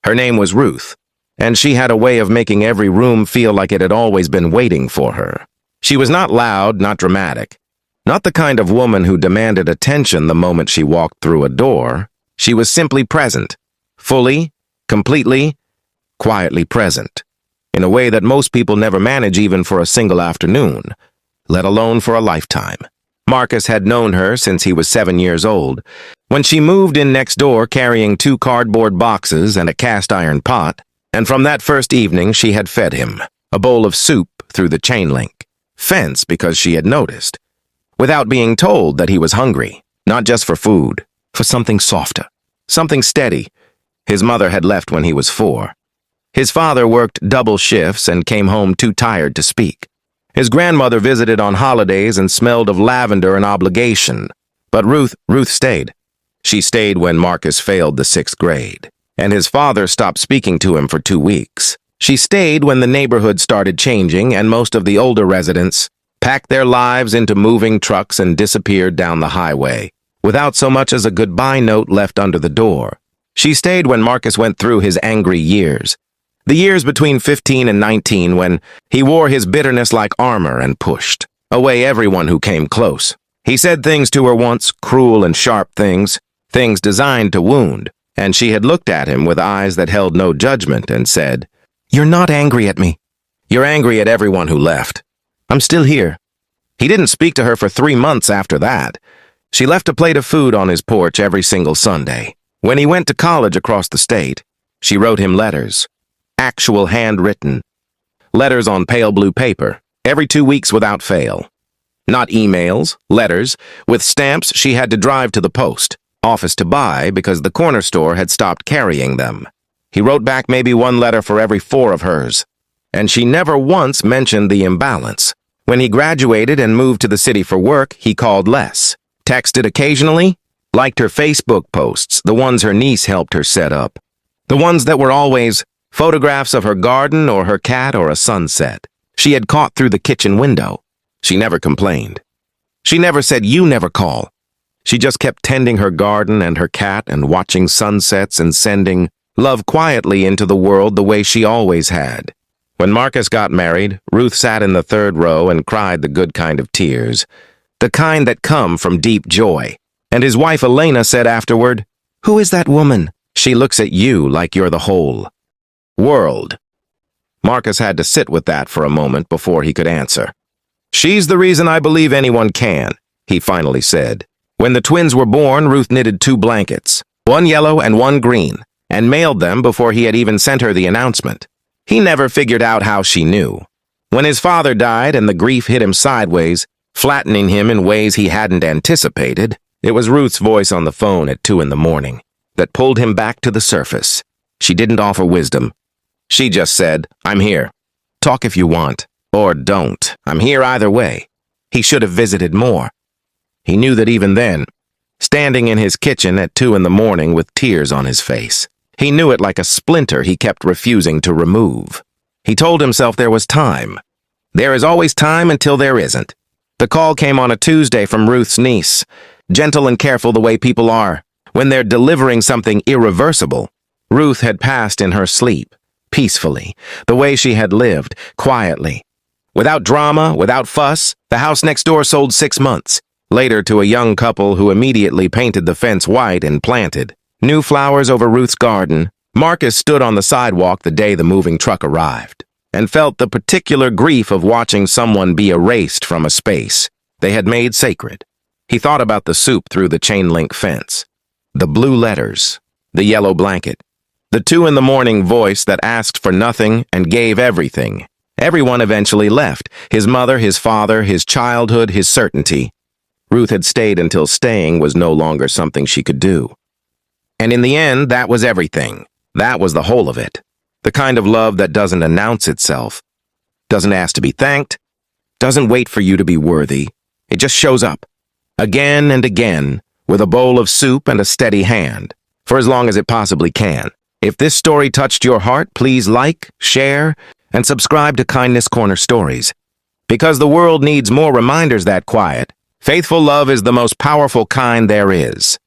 Her name was Ruth, and she had a way of making every room feel like it had always been waiting for her. She was not loud, not dramatic, not the kind of woman who demanded attention the moment she walked through a door. She was simply present, fully, completely, quietly present, in a way that most people never manage even for a single afternoon, let alone for a lifetime. Marcus had known her since he was 7 years old. When she moved in next door carrying 2 cardboard boxes and a cast-iron pot, and from that first evening she had fed him a bowl of soup through the chain link fence because she had noticed, without being told that he was hungry, not just for food, for something softer, something steady. His mother had left when he was 4. His father worked double shifts and came home too tired to speak. His grandmother visited on holidays and smelled of lavender and obligation. But Ruth stayed. She stayed when Marcus failed the 6th grade, and his father stopped speaking to him for 2 weeks. She stayed when the neighborhood started changing and most of the older residents packed their lives into moving trucks and disappeared down the highway, without so much as a goodbye note left under the door. She stayed when Marcus went through his angry years, the years between 15 and 19 when he wore his bitterness like armor and pushed away everyone who came close. He said things to her once, cruel and sharp things designed to wound, and she had looked at him with eyes that held no judgment and said, "You're not angry at me. You're angry at everyone who left. I'm still here." He didn't speak to her for 3 months after that. She left a plate of food on his porch every single Sunday. When he went to college across the state, she wrote him letters, actual handwritten, letters on pale blue paper, every 2 weeks without fail. Not emails, letters, with stamps she had to drive to the post office to buy because the corner store had stopped carrying them. He wrote back maybe 1 letter for every 4 of hers, and she never once mentioned the imbalance. When he graduated and moved to the city for work, he called less, texted occasionally, liked her Facebook posts, the ones her niece helped her set up, the ones that were always photographs of her garden or her cat or a sunset she had caught through the kitchen window. She never complained. She never said, "You never call." She just kept tending her garden and her cat and watching sunsets and sending love quietly into the world the way she always had. When Marcus got married, Ruth sat in the 3rd row and cried the good kind of tears, the kind that come from deep joy. And his wife Elena said afterward, "Who is that woman? She looks at you like you're the whole world." Marcus had to sit with that for a moment before he could answer. "She's the reason I believe anyone can," he finally said. When the twins were born, Ruth knitted 2 blankets, 1 yellow and 1 green, and mailed them before he had even sent her the announcement. He never figured out how she knew. When his father died and the grief hit him sideways, flattening him in ways he hadn't anticipated, it was Ruth's voice on the phone at 2 in the morning that pulled him back to the surface. She didn't offer wisdom. She just said, "I'm here. Talk if you want, or don't. I'm here either way." He should have visited more. He knew that even then, standing in his kitchen at 2 in the morning with tears on his face, he knew it like a splinter he kept refusing to remove. He told himself there was time. There is always time until there isn't. The call came on a Tuesday from Ruth's niece, gentle and careful the way people are when they're delivering something irreversible. Ruth had passed in her sleep, peacefully, the way she had lived, quietly. Without drama, without fuss, the house next door sold 6 months. Later to a young couple who immediately painted the fence white and planted new flowers over Ruth's garden. Marcus stood on the sidewalk the day the moving truck arrived and felt the particular grief of watching someone be erased from a space they had made sacred. He thought about the soup through the chain-link fence, the blue letters, the yellow blanket, the 2 in the morning voice that asked for nothing and gave everything. Everyone eventually left, his mother, his father, his childhood, his certainty. Ruth had stayed until staying was no longer something she could do. And in the end, that was everything. That was the whole of it. The kind of love that doesn't announce itself, doesn't ask to be thanked, doesn't wait for you to be worthy. It just shows up, again and again, with a bowl of soup and a steady hand, for as long as it possibly can. If this story touched your heart, please like, share, and subscribe to Kindness Corner Stories. Because the world needs more reminders that quiet, faithful love is the most powerful kind there is.